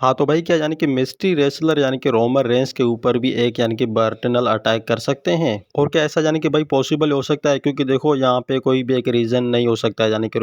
हाँ, तो भाई क्या यानी कि मिस्ट्री रेसलर यानी कि रोमन रेंस के ऊपर भी एक यानी कि बर्टनल अटैक कर सकते हैं? और क्या ऐसा यानी कि भाई पॉसिबल हो सकता है? क्योंकि देखो यहाँ पे कोई भी एक रीज़न नहीं हो सकता है यानी कि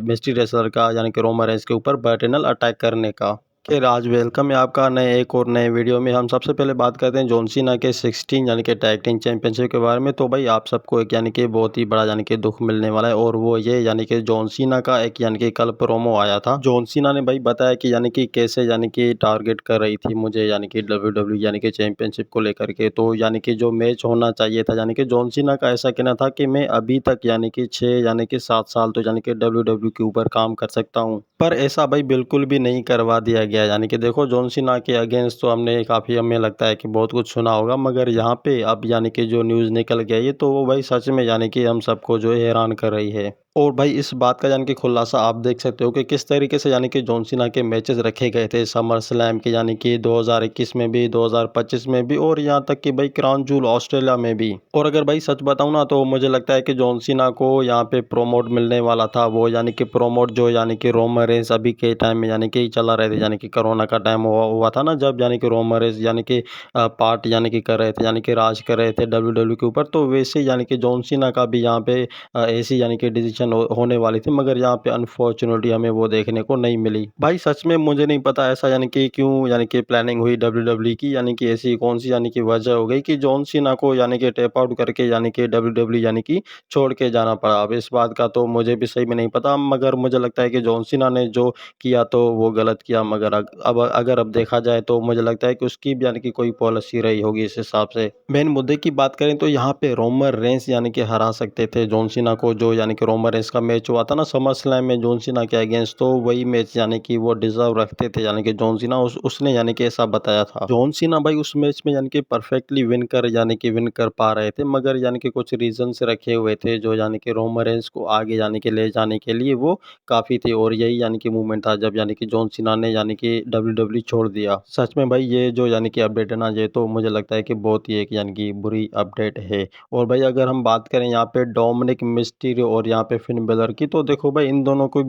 मिस्ट्री रेसलर का यानी कि रोमन रेंस के ऊपर बर्टनल अटैक करने का। के राज वेलकम है आपका नए एक और नए वीडियो में। हम सबसे पहले बात करते हैं जॉन सीना के 16 यानी कि टैग टीम चैंपियनशिप के बारे में। तो भाई आप सबको एक यानी कि बहुत ही बड़ा यानी कि दुख मिलने वाला है, और वो ये यानी कि जॉन सीना का एक यानी कि कल प्रोमो आया था। जॉन सीना ने भाई बताया कि यानी कि कैसे यानी कि टारगेट कर रही थी मुझे यानी कि डब्ल्यूडब्ल्यू यानी कि चैंपियनशिप को लेकर के। तो यानी कि जो मैच होना चाहिए था, यानी कि जॉन सीना का ऐसा कहना था कि मैं अभी तक यानी कि 6 यानी कि 7 साल तो यानी कि डब्ल्यूडब्ल्यू के ऊपर काम कर सकता हूँ। पर ऐसा भाई बिल्कुल भी नहीं करवा दिया गया। यानी कि देखो जॉन सीना के अगेंस्ट तो हमने काफ़ी, हमें लगता है कि बहुत कुछ सुना होगा, मगर यहाँ पे अब यानी कि जो न्यूज़ निकल गया ये, तो वो भाई सच में यानी कि हम सबको जो है हैरान कर रही है। और भाई इस बात का यानी कि खुलासा आप देख सकते हो कि किस तरीके से यानी कि जॉन सीना के मैचेस रखे गए थे समर स्लैम के, यानी कि 2021 में भी, 2025 में भी, और यहाँ तक कि भाई क्राउन जूल ऑस्ट्रेलिया में भी। और अगर भाई सच बताऊँ ना, तो मुझे लगता है कि जॉन सीना को यहाँ पे प्रोमोट मिलने वाला था, वो यानी कि प्रोमोट जो यानी कि रोमन रेंस अभी के टाइम में यानी कि चला रहे थे, यानी कि कोरोना का टाइम हुआ था ना, जब यानी कि रोमन रेंस यानी कि पार्ट यानी कि कर रहे थे, यानी कि राज कर रहे थे डब्ल्यूडब्ल्यू के ऊपर। तो वैसे यानी कि जॉन सीना का भी यहाँ पे ऐसी यानी कि डिसीजन होने वाली थी, मगर यहाँ पे अनफॉर्चुनेटली हमें वो देखने को नहीं मिली। भाई सच में मुझे नहीं पता ऐसा यानी कि क्यों यानी कि प्लानिंग हुई डब्ल्यूडब्ल्यू की, यानी कि ऐसी कौन सी यानी कि वजह हो गई कि जॉन सीना को यानी कि टैप आउट करके यानी कि डब्ल्यूडब्ल्यू यानी कि छोड़ के जाना पड़ा। अब इस बात का तो मुझे भी सही में नहीं पता, मगर मुझे लगता है कि जॉन सीना ने जो किया तो वो गलत किया, मगर अब देखा जाए तो मुझे लगता है कि उसकी भी यानी कि कोई पॉलिसी रही होगी इस हिसाब से। मेन मुद्दे की बात करें तो यहाँ पे रोमन रेंस यानी कि हरा सकते थे जॉन सीना को। जो यानी कि रोमन रेंस का मैच हुआ था ना समर स्लैम में जॉन सीना के अगेंस्ट, तो वही मैच यानी कि वो डिजर्व रखते थे, यानी कि जॉन सीना उसने यानी कि ऐसा बताया था। जॉन सीना भाई उस मैच में यानी कि परफेक्टली विन कर पा रहे थे, मगर यानी कि कुछ रीजंस रखे हुए थे जो यानी कि रोमन रेंस को आगे यानी कि ले जाने के लिए वो काफ़ी थे। और यही यानी कि मूवमेंट था जब यानी कि जॉन सीना ने यानी कि डब्ल्यूडब्ल्यू छोड़ दिया। सच में भाई ये जो यानी कि अपडेट है ना, ये तो मुझे लगता है कि बहुत ही एक यानी कि बुरी अपडेट है। और भाई अगर हम बात करें यहाँ पे डोमिनिक मिस्टीरियो और यहाँ पे फिन बेलर की, तो देखो भाई इन दोनों की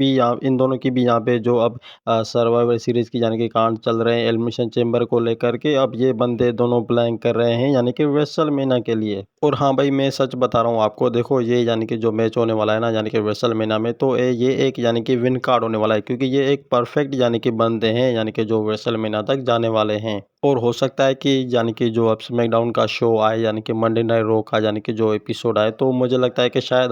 भी यहाँ पे जो अब सर्वाइवर सीरीज की यानी कि कांड चल रहे हैं एलिमिनेशन चेंबर को लेकर के, अब ये बंदे दोनों प्लान कर रहे हैं यानी कि रेसलमेनिया के लिए। और हाँ भाई मैं सच बता रहा हूँ आपको, देखो ये यानी कि जो मैच होने वाला है ना यानी कि रेसलमेनिया में, तो ये एक यानी कि विन कार्ड होने वाला है, क्योंकि ये एक परफेक्ट यानी कि बंदे हैं यानी कि जो रेसलमेनिया तक जाने वाले हैं। और हो सकता है कि यानी कि जो अब स्मैकडाउन का शो आए, यानी कि मंडे नाइट रॉ का यानी कि जो एपिसोड आए, तो मुझे लगता है कि शायद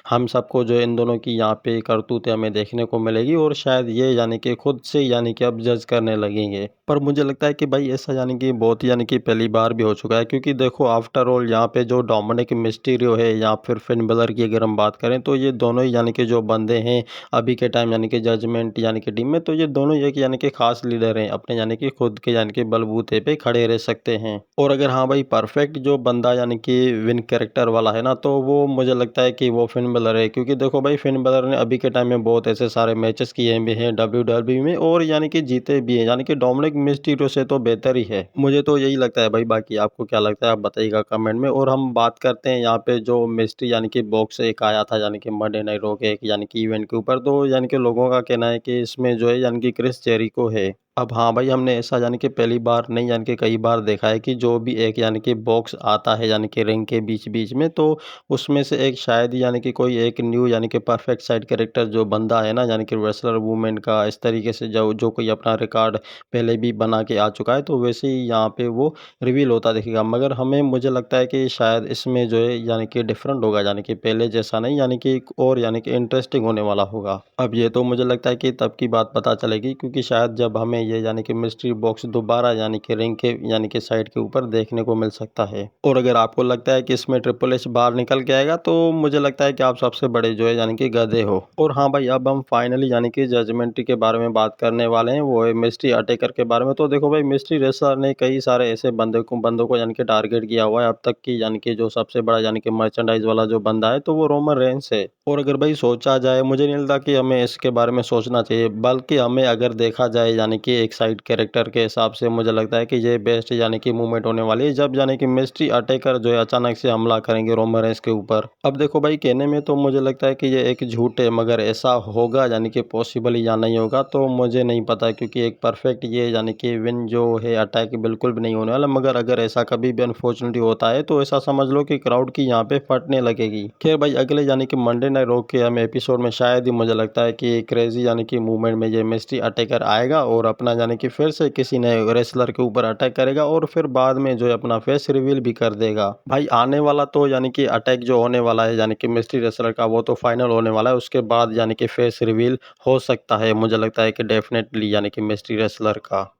हम सबको जो इन दोनों की यहाँ पे करतूतें हमें देखने को मिलेगी, और शायद ये यानी कि खुद से यानी कि अब जज करने लगेंगे। पर मुझे लगता है कि भाई ऐसा यानी कि बहुत यानी कि पहली बार भी हो चुका है, क्योंकि देखो आफ्टर ऑल यहाँ पे जो डोमिनिक मिस्टीरियो है या फिर फिन बेलर की अगर हम बात करें, तो ये दोनों ही यानी कि जो बंदे हैं अभी के टाइम यानी कि जजमेंट यानी कि टीम में, तो ये दोनों एक यानी कि खास लीडर हैं, अपने यानी कि खुद के यानी कि बलबूते पे खड़े रह सकते हैं। और अगर हाँ भाई परफेक्ट जो बंदा यानी कि विन कैरेक्टर वाला है ना, तो वो मुझे लगता है कि वो फिन बेलर है, क्योंकि देखो भाई फिन बेलर ने अभी के टाइम में बहुत ऐसे सारे मैचेस किए भी हैं डब्ल्यूडब्ल्यू में, और यानी कि जीते भी हैं, यानी कि डोमिनिक मिस्टीरियो से तो बेहतर ही है, मुझे तो यही लगता है भाई। बाकी आपको क्या लगता है आप बताइएगा कमेंट में। और हम बात करते हैं यहाँ पे जो मिस्ट्री यानी कि बॉक्स एक आया था यानी कि मंडे नाइट रॉ के एक यानी कि इवेंट के ऊपर, तो यानी कि लोगों का कहना है कि इसमें जो है यानी कि क्रिस जेरिको है। अब हाँ भाई हमने ऐसा यानी कि पहली बार नहीं यानी कि कई बार देखा है कि जो भी एक यानी कि बॉक्स आता है यानी कि रिंग के बीच बीच में, तो उसमें से एक शायद ही यानी कि कोई एक न्यू यानी कि परफेक्ट साइड कैरेक्टर जो बंदा है ना यानी कि रेसलर वूमेन का, इस तरीके से जो जो कोई अपना रिकॉर्ड पहले भी बना के आ चुका है, तो वैसे ही यहाँ पे वो रिवील होता दिखेगा। मगर मुझे लगता है कि शायद इसमें जो है यानी कि डिफरेंट होगा, यानी कि पहले जैसा नहीं, यानी कि एक और यानी कि इंटरेस्टिंग होने वाला होगा। अब ये तो मुझे लगता है कि तब की बात पता चलेगी, क्योंकि शायद जब हमें ये यानी कि मिस्ट्री बॉक्स दोबारा यानी कि रिंग के यानी कि साइड के ऊपर देखने को मिल सकता है। और अगर आपको लगता है कि इसमें ट्रिपल एच बाहर निकल के आएगा, तो मुझे लगता है कि आप सबसे बड़े जो है यानी कि गधे हो। और हाँ भाई अब हम फाइनली यानी कि जजमेंट के बारे में बात करने वाले हैं, वो है मिस्ट्री अटेकर के बारे में। तो देखो भाई मिस्ट्री रेसलर ने कई सारे ऐसे बंदों को यानी कि टारगेट किया हुआ है अब तक की, यानी कि जो सबसे बड़ा यानी कि मर्चेंडाइज वाला जो बंदा है, तो वो रोमन रेंस है। और अगर भाई सोचा जाए, मुझे नहीं लगता कि हमें इसके बारे में सोचना चाहिए, बल्कि हमें अगर देखा जाए यानी कि एक साइड कैरेक्टर के हिसाब से मुझे लगता है कि ये बेस्ट यानी कि मूवमेंट होने वाली है, जब यानी कि मिस्ट्री अटैकर जो है अचानक से हमला करेंगे रोमन रेंस के ऊपर। अब देखो भाई, कहने में तो मुझे लगता है कि ये एक झूठ है, मगर ऐसा होगा यानी कि पॉसिबल या नहीं होगा तो मुझे नहीं पता, क्योंकि एक परफेक्ट ये यानी कि विन जो है अटैक बिल्कुल भी नहीं होने वाला। मगर अगर ऐसा कभी भी अनफॉर्चुनेटली होता है तो ऐसा समझ लो कि क्राउड की यहाँ पे फटने लगेगी। खैर भाई, अगले यानी कि मंडे नाइट रॉ के हम एपिसोड में शायद ही मुझे लगता है कि क्रेजी यानी कि मूवमेंट में ये मिस्ट्री अटैकर आएगा और अपना यानी कि फिर से किसी नए रेसलर के ऊपर अटैक करेगा और फिर बाद में जो है अपना फेस रिवील भी कर देगा। भाई आने वाला तो यानी कि अटैक जो होने वाला है यानी कि मिस्ट्री रेसलर का, वो तो फाइनल होने वाला है। उसके बाद यानी कि फेस रिवील हो सकता है, मुझे लगता है कि डेफिनेटली यानी कि मिस्ट्री रेसलर का।